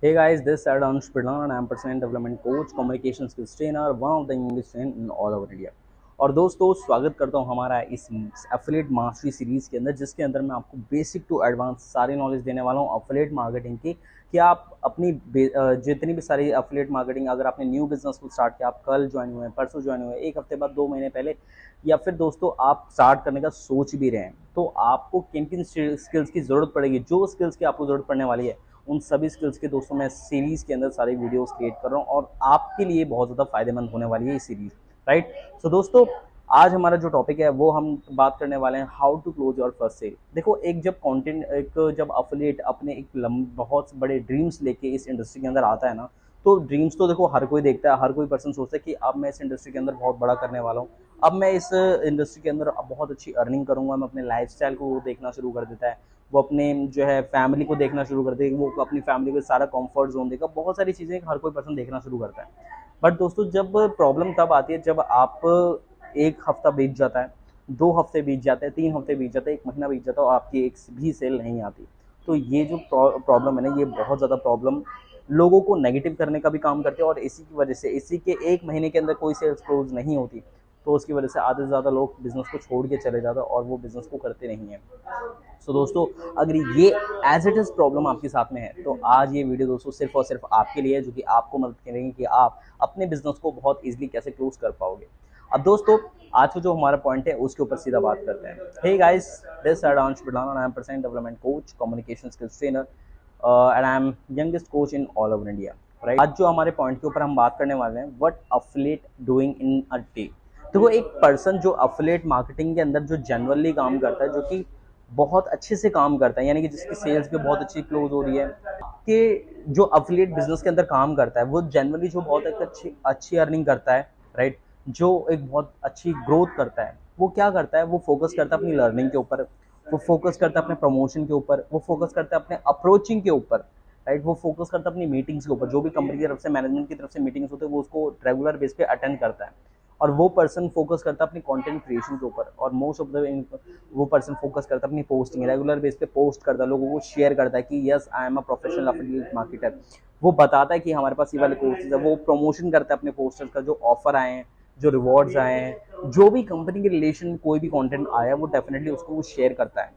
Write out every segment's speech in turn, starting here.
Hey guys, this is Adarsh Pradhan and I am personal development coach, communication skills trainer, one of the English trainer in all over India। और दोस्तों स्वागत करता हूं हमारा इस affiliate mastery series के अंदर, जिसके अंदर मैं आपको बेसिक टू एडवांस सारी नॉलेज देने वाला हूं एफिलिएट मार्केटिंग की। कि आप अपनी जितनी भी सारी एफिलिएट मार्केटिंग, अगर आपने न्यू बिजनेस को स्टार्ट किया, आप कल ज्वाइन हुए हैं, परसों ज्वाइन हुए, एक हफ्ते बाद, 2 महीने पहले, या फिर दोस्तों आप स्टार्ट करने का सोच भी रहे हैं, तो आपको किन किन स्किल्स की जरूरत पड़ेगी, जो स्किल्स की आपको जरूरत पड़ने वाली है, उन सभी स्किल्स के दोस्तों मैं सीरीज के अंदर सारी वीडियोस क्रिएट कर रहा हूँ और आपके लिए बहुत ज़्यादा फायदेमंद होने वाली है ये सीरीज। राइट। सो दोस्तों, आज हमारा जो टॉपिक है वो हम बात करने वाले हैं how to close your first sale. देखो, जब अफिलिएट अपने बहुत बड़े ड्रीम्स लेके इस इंडस्ट्री के अंदर आता है ना, तो ड्रीम्स तो देखो हर कोई देखता है, हर कोई पर्सन सोचता है कि अब मैं इस इंडस्ट्री के अंदर बहुत बड़ा करने वाला हूँ, अब मैं इस इंडस्ट्री के अंदर बहुत अच्छी अर्निंग करूंगा। मैं अपने लाइफस्टाइल को देखना शुरू कर देता है, वो अपने जो है फैमिली को देखना शुरू कर देगा, वो अपनी फैमिली को सारा कंफर्ट जोन देगा, बहुत सारी चीज़ें हर कोई पर्सन देखना शुरू करता है। बट दोस्तों, जब प्रॉब्लम तब आती है जब आप एक हफ्ता बीत जाता है, 2 हफ्ते बीत जाते हैं, 3 हफ्ते बीत जाते हैं, एक महीना बीत जाता है और आपकी एक भी सेल नहीं आती। तो ये जो प्रॉब्लम है ना, ये बहुत ज़्यादा प्रॉब्लम लोगों को नेगेटिव करने का भी काम करते हैं, और इसी की वजह से इसी के एक महीने के अंदर कोई सेल्स क्लोज नहीं होती, तो उसकी वजह से आधे से ज़्यादा लोग बिजनेस को छोड़ के चले जाते हैं और वो बिजनेस को करते नहीं हैं। सो दोस्तों, अगर ये एज इट इज़ प्रॉब्लम आपके साथ में है, तो आज ये वीडियो दोस्तों सिर्फ और सिर्फ आपके लिए है, जो कि आपको मदद करेंगे कि आप अपने बिजनेस को बहुत ईजिली कैसे क्लोज कर पाओगे। अब दोस्तों, आज का जो हमारा पॉइंट है उसके ऊपर सीधा बात करते हैं। Hey guys, this Adansh Bidlana, I am personal development coach, communication skills trainer, and I am youngest coach in all over India. Right. आज जो हमारे पॉइंट के ऊपर हम बात करने वाले हैं, what affiliate doing in a day. देखो, एक पर्सन जो अफिलिएट मार्केटिंग के अंदर जो जनरली काम करता है, जो कि बहुत अच्छे से काम करता है, यानी कि जिसकी सेल्स भी बहुत अच्छी क्लोज हो रही है, कि जो अफिलिएट बिजनेस के अंदर काम करता है, वो जनरली जो बहुत एक अच्छी अच्छी अर्निंग करता है। राइट। जो एक बहुत अच्छी ग्रोथ करता है, वो क्या करता है, वो फोकस करता है अपनी लर्निंग के ऊपर, वो फोकस करता है अपने प्रमोशन के ऊपर, वो फोकस करता है अपने अप्रोचिंग के ऊपर। राइट। वो फोकस करता है अपनी मीटिंग्स के ऊपर, जो भी कंपनी की तरफ से, मैनेजमेंट की तरफ से मीटिंग्स होते हैं, वो उसको रेगुलर बेस पे अटेंड करता है। और वो पर्सन फोकस करता है अपनी कंटेंट क्रिएशन के ऊपर, और मोस्ट ऑफ द वो पर्सन फोकस करता है अपनी पोस्टिंग, रेगुलर बेस पे पोस्ट करता है, लोगों को शेयर करता है कि yes, I am a professional affiliate marketer. वो बताता है कि हमारे पास ये वाले कोर्सेज है, वो प्रमोशन करता है अपने पोस्टर्स का, जो ऑफर आए हैं, जो रिवॉर्ड्स आए हैं, जो भी कंपनी के रिलेशन में कोई भी कंटेंट आया, वो डेफिनेटली उसको वो शेयर करता है।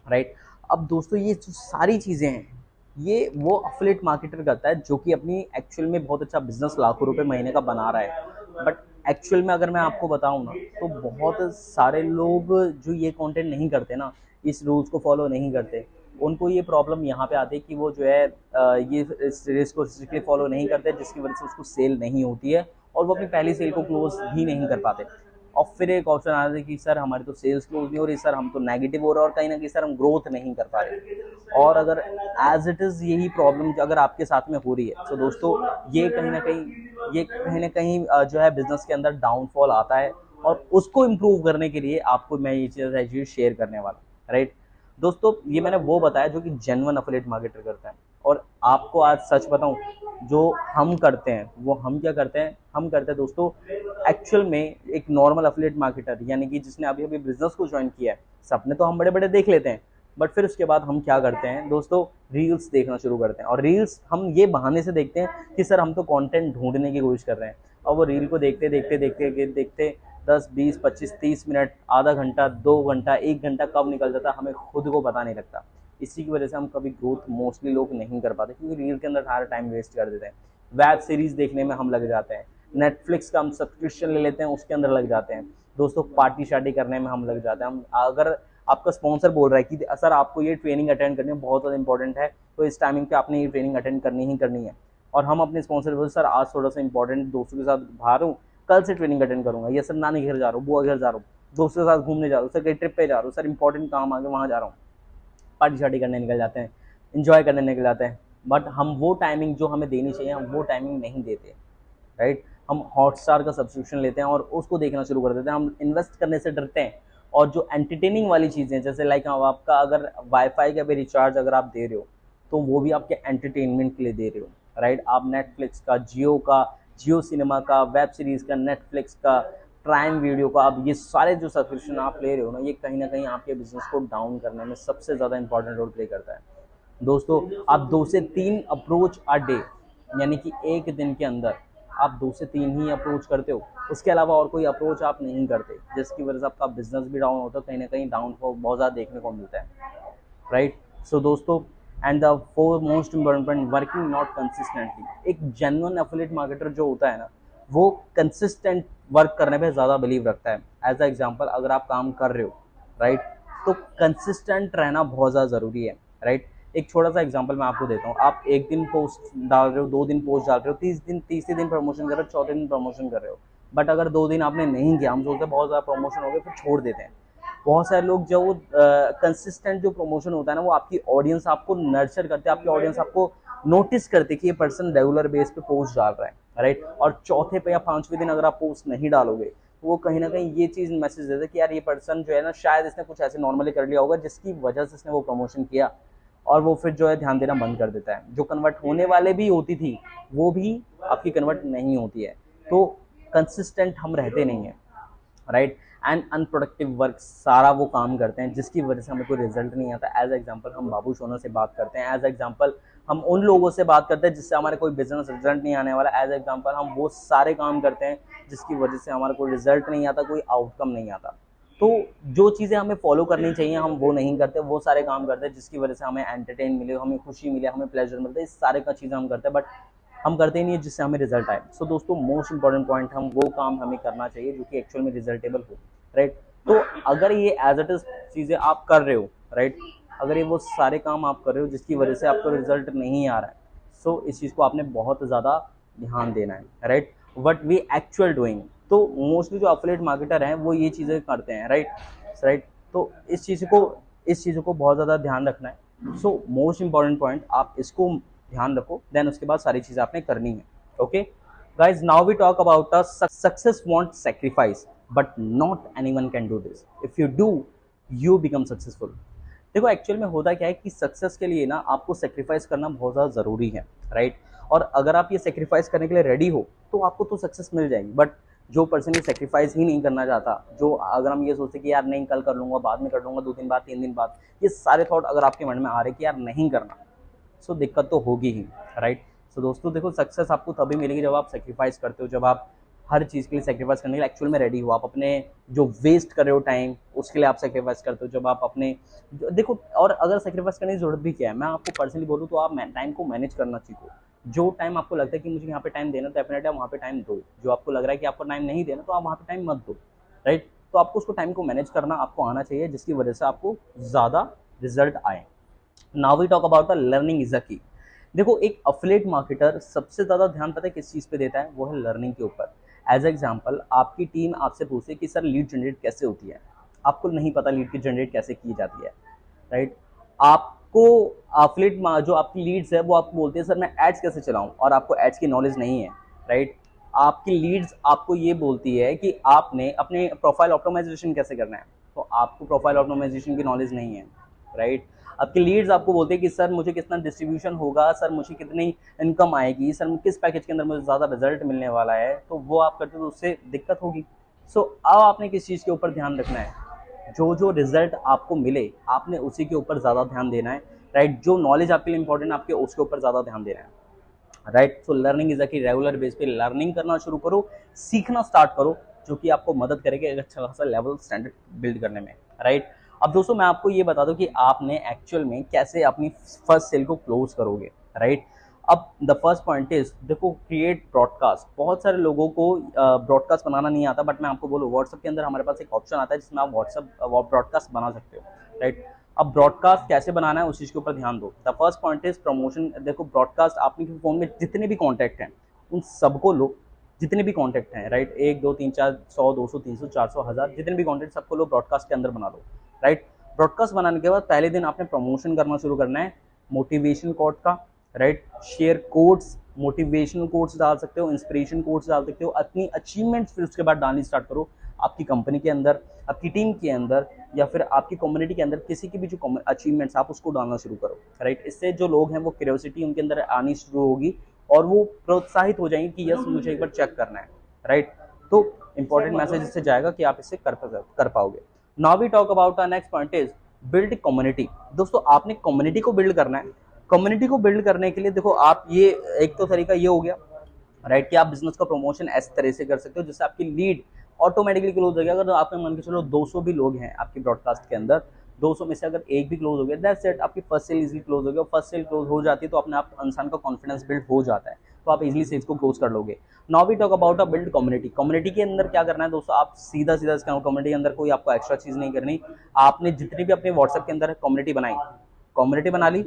राइट। अब दोस्तों, ये जो सारी चीज़ें हैं, ये वो अफिलिएट मार्केटर करता है, जो कि अपनी एक्चुअल में बहुत अच्छा बिजनेस लाखों रुपए महीने का बना रहा है। बट एक्चुअल में अगर मैं आपको बताऊं ना, तो बहुत सारे लोग जो ये कंटेंट नहीं करते ना, इस रूल्स को फॉलो नहीं करते, उनको ये प्रॉब्लम यहाँ पे आती है कि वो जो है ये इस को स्ट्रिक्टली फॉलो नहीं करते, जिसकी वजह से उसको सेल नहीं होती है और वो अपनी पहली सेल को क्लोज भी नहीं कर पाते। और फिर एक ऑप्शन आ रहा है कि सर हमारी तो सेल्स क्लोज नहीं हो रही, सर हम तो नेगेटिव हो रहा है, और कहीं ना कहीं सर हम ग्रोथ नहीं कर पा रहे। और अगर एज इट इज़ यही प्रॉब्लम अगर आपके साथ में हो रही है, तो दोस्तों ये कहीं ना कहीं जो है बिजनेस के अंदर डाउनफॉल आता है, और उसको इम्प्रूव करने के लिए आपको मैं ये चीज़ शेयर करने वाला हूँ। राइट। दोस्तों, ये मैंने वो बताया जो कि जेन्युइन अफिलिएट मार्केटर करता है, और आपको आज सच बताऊं, जो हम करते हैं वो हम क्या करते हैं, हम करते हैं दोस्तों, एक्चुअल में एक नॉर्मल अफिलिएट मार्केटर, यानी कि जिसने अभी अभी बिजनेस को ज्वाइन किया है, सपने तो हम बड़े बड़े देख लेते हैं, बट फिर उसके बाद हम क्या करते हैं दोस्तों, रील्स देखना शुरू करते हैं। और रील्स हम ये बहाने से देखते हैं कि सर हम तो कंटेंट ढूंढने की कोशिश कर रहे हैं, और वो रील को देखते देखते देखते देखते 10 20 25 30 मिनट, आधा घंटा, 2 घंटा, 1 घंटा कब निकल जाता है हमें खुद को पता नहीं लगता। इसी की वजह से हम कभी ग्रोथ मोस्टली लोग नहीं कर पाते, क्योंकि रील के अंदर सारा टाइम वेस्ट कर देते हैं। वेब सीरीज देखने में हम लग जाते हैं, नेटफ्लिक्स का हम सब्सक्रिप्शन ले लेते हैं, उसके अंदर लग जाते हैं। दोस्तों, पार्टी शार्टी करने में हम लग जाते हैं। हम अगर आपका स्पॉन्सर बोल रहा है कि सर आपको ये ट्रेनिंग अटेंड करनी है, बहुत ज़्यादा इंपॉर्टेंट है, तो इस टाइमिंग पे आपने ये ट्रेनिंग अटेंड करनी ही करनी है, और हम अपने स्पॉन्सर बोलते सर आज थोड़ा सा इंपॉर्टेंट, दोस्तों के साथ बाहर हूँ, कल से ट्रेनिंग अटेंड करूँगा, या सर नानी घर जा रहा हूँ, बुआ घर जा रहा हूँ, दोस्तों के साथ घूमने जा रहा हूँ, सर कहीं ट्रिप पे जा रहा हूँ, सर इंपॉर्टेंट काम आ गया वहाँ जा रहा हूँ, पार्टी शार्टी करने निकल जाते हैं, इंजॉय करने निकल जाते हैं। बट हम वो टाइमिंग जो हमें देनी चाहिए, हम वो टाइमिंग नहीं देते। राइट। हम हॉटस्टार का सब्सक्रिप्शन लेते हैं और उसको देखना शुरू कर देते हैं, हम इन्वेस्ट करने से डरते हैं। और जो एंटरटेनिंग वाली चीज़ें, जैसे लाइक आपका अगर वाईफाई का भी रिचार्ज अगर आप दे रहे हो, तो वो भी आपके एंटरटेनमेंट के लिए दे रहे हो। राइट। आप नेटफ्लिक्स का, जियो सिनेमा का, वेब सीरीज़ का, नेटफ्लिक्स का, प्राइम वीडियो का, अब ये सारे जो सब्सक्रिप्शन आप ले रहे हो ना, ये कहीं ना कहीं आपके बिजनेस को डाउन करने में सबसे ज़्यादा इंपॉर्टेंट रोल प्ले करता है। दोस्तों आप 2 से 3 अप्रोच अ डे, यानी कि एक दिन के अंदर आप 2 से 3 ही अप्रोच करते हो, उसके अलावा और कोई अप्रोच आप नहीं करते, जिसकी वजह से आपका बिजनेस भी डाउन होता है, कहीं ना कहीं डाउनफॉल बहुत ज़्यादा देखने को मिलता है, राइट। सो दोस्तों, and the four most important, working not consistently. एक जेन्युइन एफिलिएट मार्केटर जो होता है ना, वो कंसिस्टेंट वर्क करने पे ज़्यादा बिलीव रखता है। एज अ एग्जाम्पल, अगर आप काम कर रहे हो, राइट, तो कंसिस्टेंट रहना बहुत ज़्यादा ज़रूरी है, राइट। एक छोटा सा एग्जांपल मैं आपको देता हूँ। आप एक दिन पोस्ट डाल रहे हो, 2 दिन पोस्ट डाल रहे हो, तीसरे दिन प्रमोशन कर रहे हो, चौथे दिन प्रमोशन कर रहे हो, बट अगर 2 दिन आपने नहीं किया, हम सोचते हैं बहुत ज़्यादा प्रमोशन हो गया, फिर छोड़ देते हैं। बहुत सारे लोग जो कंसिस्टेंट जो प्रमोशन होता है ना, वो आपकी ऑडियंस आपको नर्चर करते हैं, आपकी ऑडियंस आपको नोटिस करते हैं कि ये पर्सन रेगुलर बेस पे पोस्ट डाल रहा है, राइट। और चौथे पे या 5वें दिन अगर आप पोस्ट नहीं डालोगे, तो वो कहीं ना कहीं ये चीज़ मैसेज देते हैं कि यार ये पर्सन जो है ना, शायद इसने कुछ ऐसे नॉर्मली कर लिया होगा जिसकी वजह से इसने वो प्रमोशन किया, और वो फिर जो है ध्यान देना बंद कर देता है। जो कन्वर्ट होने वाले भी होती थी, वो भी आपकी कन्वर्ट नहीं होती है। तो कंसिस्टेंट हम रहते नहीं हैं, राइट। एंड अनप्रोडक्टिव वर्क, सारा वो काम करते हैं जिसकी वजह से हमें कोई रिजल्ट नहीं आता। एज एग्जांपल हम बाबू सोना से बात करते हैं, एज एग्जांपल हम उन लोगों से बात करते हैं जिससे हमारे कोई बिजनेस रिजल्ट नहीं आने वाला, एज एग्जांपल हम वो सारे काम करते हैं जिसकी वजह से हमारा कोई रिजल्ट नहीं आता, कोई आउटकम नहीं आता। तो जो चीज़ें हमें फॉलो करनी चाहिए हम वो नहीं करते, वो सारे काम करते हैं जिसकी वजह से हमें एंटरटेन मिले, हमें खुशी मिले, हमें प्लेजर मिलता है, इस सारे का चीज़ें हम करते हैं, बट हम करते ही नहीं है जिससे हमें रिजल्ट आए। सो दोस्तों, मोस्ट इंपॉर्टेंट पॉइंट, हम वो काम हमें करना चाहिए जो कि एक्चुअल में रिजल्टेबल हो, राइट। तो अगर ये एज इट इज चीज़ें आप कर रहे हो, राइट, अगर ये वो सारे काम आप कर रहे हो जिसकी वजह से आपको रिजल्ट नहीं आ रहा है, सो इस चीज़ को आपने बहुत ज़्यादा ध्यान देना है, right. What we actual doing, तो मोस्टली जो एफिलिएट मार्केटर हैं वो ये चीज़ें करते हैं, राइट। तो इस चीज़ को बहुत ज़्यादा ध्यान रखना है। सो मोस्ट इंपॉर्टेंट पॉइंट, आप इसको ध्यान रखो, देन उसके बाद सारी चीज़ें आपने करनी है, okay guys. Now we talk about a success want sacrifice, but not anyone can do this. If you do, you become successful. देखो एक्चुअल में होता क्या है कि सक्सेस के लिए ना आपको सेक्रीफाइस करना बहुत ज़्यादा ज़रूरी है, राइट। और अगर आप ये सेक्रीफाइस करने के लिए रेडी हो, तो आपको तो सक्सेस मिल जाएगी। बट जो पर्सन ये सेक्रीफाइस ही नहीं करना चाहता, जो अगर हम ये सोचते कि यार नहीं कल कर लूँगा, बाद में कर लूँगा, 2 दिन बाद, 3 दिन बाद, ये सारे थॉट अगर आपके मन में आ रहे कि यार नहीं करना, सो दिक्कत तो होगी ही, राइट। सो दोस्तों देखो, सक्सेस आपको तभी मिलेगी जब आप सेक्रीफाइस करते हो, जब आप हर चीज़ के लिए सेक्रीफाइस करने के लिए एक्चुअल में रेडी हो। आप अपने जो वेस्ट कर रहे हो टाइम, उसके लिए आप सेक्रीफाइस करते हो। जब आप अपने देखो, और अगर सेक्रीफाइस करने की जरूरत भी क्या है, मैं आपको पर्सनली बोलूँ तो आप टाइम को मैनेज करना सीखो। जो टाइम आपको लगता है कि मुझे यहाँ पे टाइम देना, तो डेफिनेटली आप वहाँ पे टाइम दो। जो आपको लग रहा है कि आपको टाइम नहीं देना, तो आप वहाँ पे टाइम मत दो, राइट। तो आपको उसको टाइम को मैनेज करना आपको आना चाहिए, जिसकी वजह से आपको ज़्यादा रिजल्ट आए। Now we talk about the learning is a key. देखो, एक अफिलिएट मार्केटर सबसे ज़्यादा ध्यान पता है किस चीज़ पे देता है, वो है लर्निंग के ऊपर। एज एग्जाम्पल, आपकी टीम आपसे पूछे कि सर लीड जनरेट कैसे होती है, आपको नहीं पता लीड की जनरेट कैसे की जाती है, राइट। आपको अफिलिएट जो आपकी लीड्स है वो आपको बोलते हैं सर मैं एड्स कैसे चलाऊं, और आपको एड्स की नॉलेज नहीं है, राइट। आपकी लीड्स आपको ये बोलती है कि आपने अपने प्रोफाइल ऑप्टिमाइजेशन कैसे करना है, तो आपको प्रोफाइल ऑप्टिमाइजेशन की नॉलेज नहीं है, राइट। आपके लीड्स आपको बोलते हैं कि सर मुझे कितना डिस्ट्रीब्यूशन होगा, सर मुझे कितनी इनकम आएगी, सर किस पैकेज के अंदर मुझे ज़्यादा रिजल्ट मिलने वाला है, तो वो आप करते हो तो उससे दिक्कत होगी। सो अब आपने किस चीज़ के ऊपर ध्यान रखना है, जो जो रिजल्ट आपको मिले आपने उसी के ऊपर ज़्यादा ध्यान देना है, राइट। जो नॉलेज आपके लिए इंपॉर्टेंट है आपके उसके ऊपर ज़्यादा ध्यान देना है, राइट। सो लर्निंग इज कि रेगुलर बेस पे लर्निंग करना शुरू करो, सीखना स्टार्ट करो, जो कि आपको मदद करेगा एक अच्छा खासा लेवल स्टैंडर्ड बिल्ड करने में, राइट। अब दोस्तों मैं आपको ये बता दूं कि आपने एक्चुअल में कैसे अपनी फर्स्ट सेल को क्लोज करोगे, राइट। अब द फर्स्ट पॉइंट इज, देखो, क्रिएट ब्रॉडकास्ट। बहुत सारे लोगों को ब्रॉडकास्ट बनाना नहीं आता, बट मैं आपको बोलूँ व्हाट्सएप के अंदर हमारे पास एक ऑप्शन आता है जिसमें आप व्हाट्सएप ब्रॉडकास्ट बना सकते हो, राइट। अब ब्रॉडकास्ट कैसे बनाना है उस चीज़ के ऊपर ध्यान दो। The first point is promotion. देखो, ब्रॉडकास्ट आपके फोन में जितने भी कॉन्टैक्ट हैं उन सबको लो, जितने भी कॉन्टैक्ट हैं, राइट, 1 2 3 4 100 200 300 400 1000, जितने भी कॉन्टैक्ट सबको लो, ब्रॉडकास्ट के अंदर बना लो, राइट। ब्रॉडकास्ट बनाने के बाद पहले दिन आपने प्रमोशन करना शुरू करना है मोटिवेशन कोड का, right. Share codes, motivational codes डाल सकते हो, इंस्पिरेशन कोड्स डाल सकते हो, अपनी अचीवमेंट्स फिर उसके बाद डालनी स्टार्ट करो। आपकी कंपनी के अंदर, आपकी टीम के अंदर, या फिर आपकी कम्युनिटी के अंदर किसी की भी जो अचीवमेंट्स आप उसको डालना शुरू करो, राइट। इससे जो लोग हैं वो क्यूरियोसिटी उनके अंदर आनी शुरू होगी और वो प्रोत्साहित हो जाएंगे कि यस मुझे एक बार चेक करना है, राइट। तो इंपॉर्टेंट मैसेज इससे जाएगा कि आप इससे कर पाओगे। Now we talk about the next point is build community. दोस्तों आपने कम्युनिटी को बिल्ड करना है, कम्युनिटी को बिल्ड करने के लिए देखो आप ये एक तो तरीका ये हो गया राइट कि आप बिजनेस का प्रमोशन इस तरह से कर सकते हो जिससे आपकी लीड ऑटोमेटिकली क्लोज हो गया। अगर आपने मान के चलो 200 भी लोग हैं आपकी ब्रॉडकास्ट के अंदर, 200 में से अगर एक भी क्लोज हो गया, दैट्स इट, आपकी फर्स्ट सेल इजीली क्लोज हो गया। फर्स्ट सेल क्लोज हो जाती है तो अपने आप इंसान का कॉन्फिडेंस बिल्ड हो जाता है, तो आप इजीली सेल्स को क्लोज कर लोगे। Now we talk about a build community. Community के अंदर क्या करना है दोस्तों, आप सीधा सीधा कम्युनिटी के अंदर कोई आपको एक्स्ट्रा चीज नहीं करनी। आपने जितनी भी अपने व्हाट्सएप के अंदर कम्युनिटी बनाई, कम्युनिटी बना ली,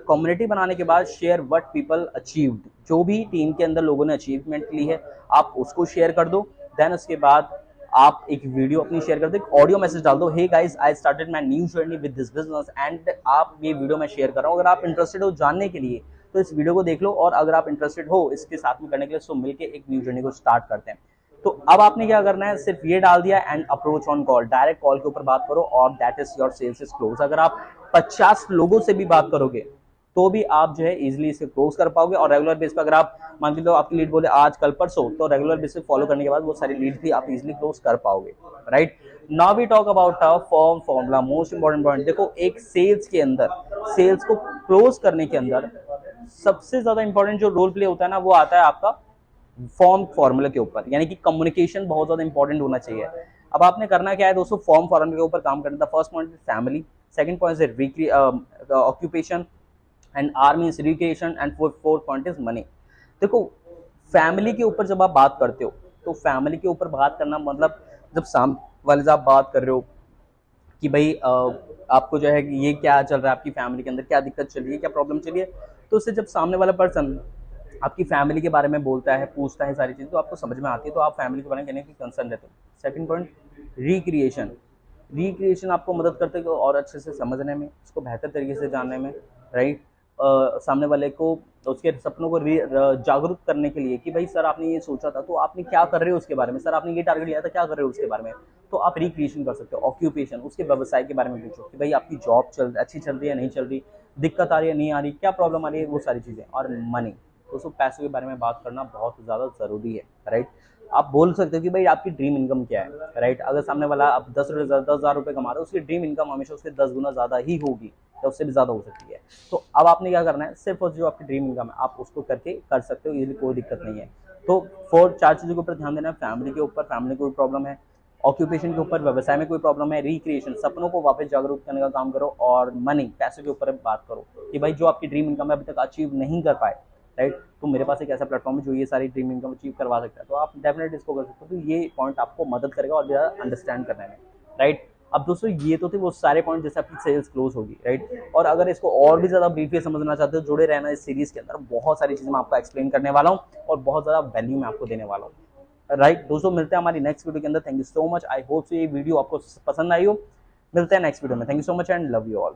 कम्युनिटी बनाने के बाद शेयर व्हाट पीपल अचीव्ड, जो भी टीम के अंदर लोगों ने अचीवमेंट ली है आप उसको शेयर कर दो। देन उसके बाद आप एक वीडियो अपनी शेयर कर दो, एक ऑडियो मैसेज डाल दो, hey guys I started my new journey with this business and आप ये वीडियो मैं शेयर कर रहा हूँ। अगर आप इंटरेस्टेड हो जानने के लिए तो इस वीडियो को देख लो, और अगर आप इंटरेस्टेड हो इसके साथ में करने के लिए तो मिलकर एक न्यू जर्नी को स्टार्ट करते हैं। तो अब आपने क्या करना है, सिर्फ ये डाल दिया and approach on call, direct call के ऊपर बात करो और that is your sales is close. अगर आप 50 लोगों से भी बात करोगे तो भी आप जो है इजीली इसे क्लोज कर पाओगे। और रेगुलर बेस पे अगर आप मान लो आपकी लीड बोले आज कल परसों, तो रेगुलर बेस पे फॉलो करने के बाद वो सारी लीड भी आप इजीली क्लोज कर पाओगे, right. Now we talk about a form formula, most important point. देखो एक सेल्स के अंदर, सेल्स को क्लोज करने के अंदर सबसे ज्यादा इंपॉर्टेंट जो रोल प्ले होता है ना, वो आता है आपका फॉर्म फॉर्मूला के ऊपर, यानी कि कम्युनिकेशन बहुत ज्यादा इंपॉर्टेंट होना चाहिए। अब आपने करना क्या है दोस्तों, फॉर्म फॉर्मूला के ऊपर काम करना। First point is family, second point is occupation and R means recreation and fourth point is money. देखो फैमिली के ऊपर जब आप बात करते हो तो फैमिली के ऊपर बात करना मतलब जब सामने वाले से आप बात कर रहे हो कि भाई आपको जो है ये क्या चल रहा है, आपकी फैमिली के अंदर क्या दिक्कत चल रही है, क्या प्रॉब्लम चल रही है, तो उससे जब सामने वाला पर्सन आपकी फैमिली के बारे में बोलता है, पूछता है सारी चीज़, तो आपको समझ में आती है, तो आप फैमिली के बारे में कहने की कंसर्न रहते हो। सेकंड पॉइंट रिक्रिएशन, रिक्रिएशन आपको मदद करते है और अच्छे से समझने में, उसको बेहतर तरीके से जानने में, राइट। सामने वाले को उसके सपनों को जागरूक करने के लिए कि भाई सर आपने ये सोचा था तो आपने क्या कर रहे हो उसके बारे में, सर आपने ये टारगेट लिया था क्या कर रहे हो उसके बारे में, तो आप रिक्रिएशन कर सकते हो। ऑक्यूपेशन, उसके व्यवसाय के बारे में पूछो कि भाई आपकी जॉब अच्छी चल रही है नहीं चल रही, दिक्कत आ रही है नहीं आ रही, क्या प्रॉब्लम आ रही है, वो सारी चीज़ें। और मनी, दोस्तों पैसों के बारे में बात करना बहुत ज़्यादा ज़रूरी है, राइट। आप बोल सकते हो कि भाई आपकी ड्रीम इनकम क्या है, राइट। अगर सामने वाला आप 10,000 रुपये कमा रहे हो, उसकी ड्रीम इनकम हमेशा उससे 10 गुना ज़्यादा ही होगी या उससे भी ज़्यादा हो सकती है। तो अब आपने क्या करना है, सिर्फ जो आपकी ड्रीम इनकम है आप उसको करके कर सकते हो, इजीली, कोई दिक्कत नहीं है। तो 4 चीज़ों के ऊपर ध्यान देना है, फैमिली के ऊपर, फैमिली कोई प्रॉब्लम है, ऑक्यूपेशन के ऊपर, व्यवसाय में कोई प्रॉब्लम है, रिक्रिएशन, सपनों को वापस जागरूक करने का काम करो, और मनी, पैसों के ऊपर बात करो कि भाई जो आपकी ड्रीम इनकम है अभी तक अचीव नहीं कर पाए, राइट, तो मेरे पास एक ऐसा प्लेटफॉर्म है जो ये सारी ड्रीम इनकम अचीव करवा सकता है, तो आप डेफिनेटली इसको कर सकते हो। तो ये पॉइंट आपको मदद करेगा और ज़्यादा अंडरस्टैंड करने में, राइट। अब दोस्तों ये तो थे वो सारे पॉइंट जैसे आपकी सेल्स क्लोज होगी, राइट। और अगर इसको और भी ज़्यादा ब्रीफली समझना चाहते हो, जुड़े रहना इस सीरीज़ के अंदर, बहुत सारी चीज़ें मैं आपको एक्सप्लेन करने वाला हूँ और बहुत ज़्यादा वैल्यू मैं आपको देने वाला हूँ, राइट। दोस्तों मिलते हैं हमारी नेक्स्ट वीडियो के अंदर। Thank you so much, I hope so ये वीडियो आपको पसंद आई हो। मिलते हैं नेक्स्ट वीडियो में, thank you so much and love you all.